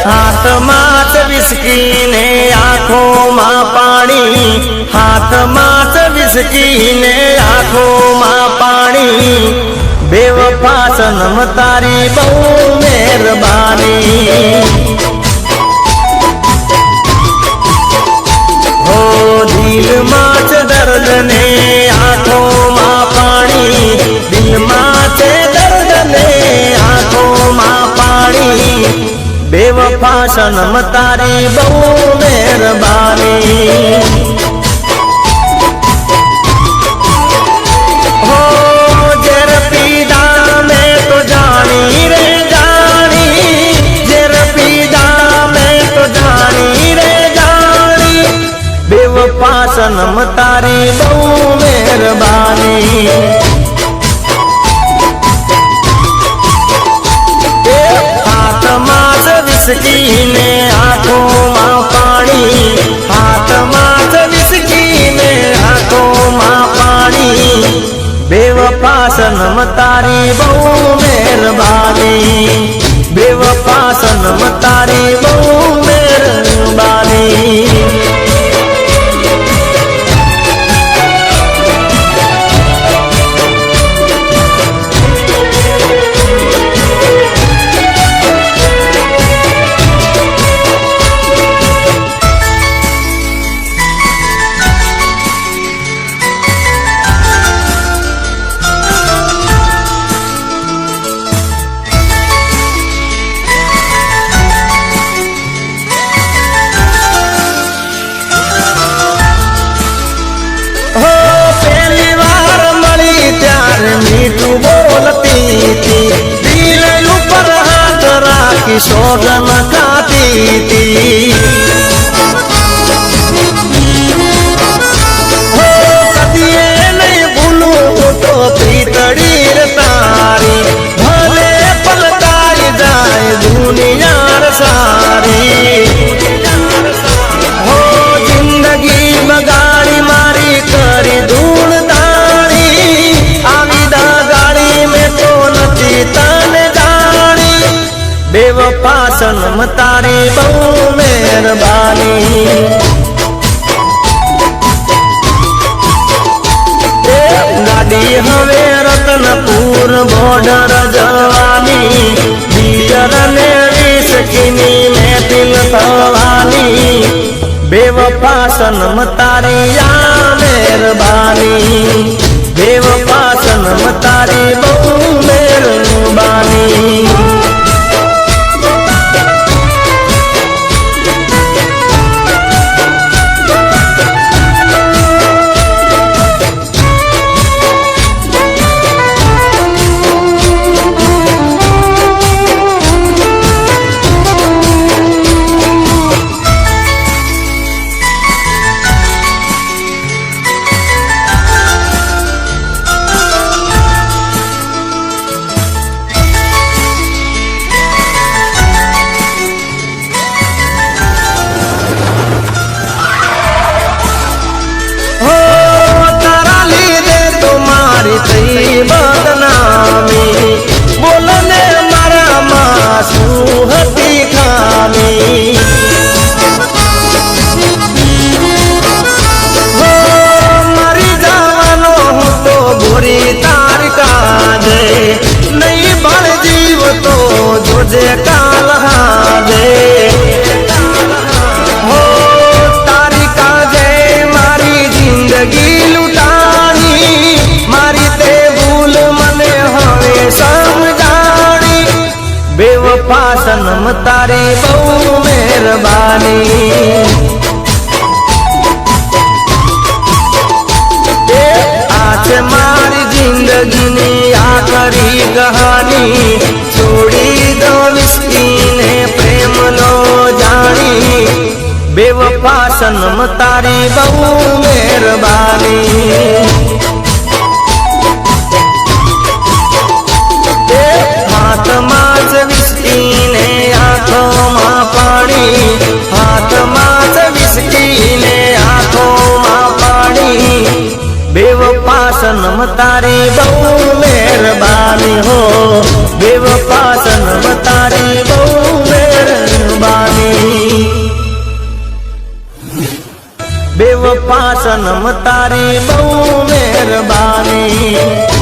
हाथમાં જ વિસ્કી ને આંખોમાં પાણી, હાથમાં જ વિસ્કી ને આંખોમાં પાણી, બેવફા સનમ તારી બહુ મહેરબાની। हो દિલમાં છે દર્દ ને આંખોમાં પાણી, દિલમાં છે દર્દ ને આંખોમાં પાણી, બેવફા સનમ તારી બહુ મહેરબાની। हो ઝેર પીધા મેં તો જાણી રે જાણી, ઝેર પીધા મેં તો જાણી રે જાણી, બેવફા સનમ તારી બહુ મહેરબાની। हाथમાં જ વિસ્કી ને આંખોમાં પાણી, હાથમાં જ વિસ્કી ને આંખોમાં પાણી, બેવફા સનમ તારી બહુ મહેરબાની, બેવફા સનમ તારી બહુ મહેરબાની। मीठू बोलती थी, दिल ऊपर हाथ राखी सोगन खाती थी। हो कदिए नहीं भूलूं तो प्रीतड़ी रे तारी, भले पलटाई जाए दुनिया सारी। हो जिंदगी बगाड़ी मारी करी धूल बेवफा सनम तारी बहू मेहरबानी। गाड़ी हवे रतनपुर बॉर्डर जवानी, बियर ने विस्कीनी में दिल थवानी, बेवफा सनम तारी या मेहरबानी, बेवफा सनम तारी बहू मेहरबानी। बदनामी बोलने मारा मासू हती खामी, हो मरी जावानो हूँ तो बुरी तार काजे, नहीं बड़ जीव तो जोजे काल हाजे। हो तारी काजे मारी जिंदगी लुटानी, मारी ते भूल मने हवे समझानी, बेवफा सनम तारी बहू मेहरबानी। आज मारी जिंदगी ने आखरी कहानी, छोड़ी दो विस्की ने प्रेम लो जानी, बेवफा सनम तारी बहू मेहरबानी। हाथમાં જ વિસ્કી ને આંખોમાં પાણી, હાથમાં જ વિસ્કી ને આંખોમાં પાણી, बेवफा सनम तारी बहू मेहरबानी। हो बेवफा सनम तारी बहू मेहरबानी। સનમ તારી બહુ મહેરબાની.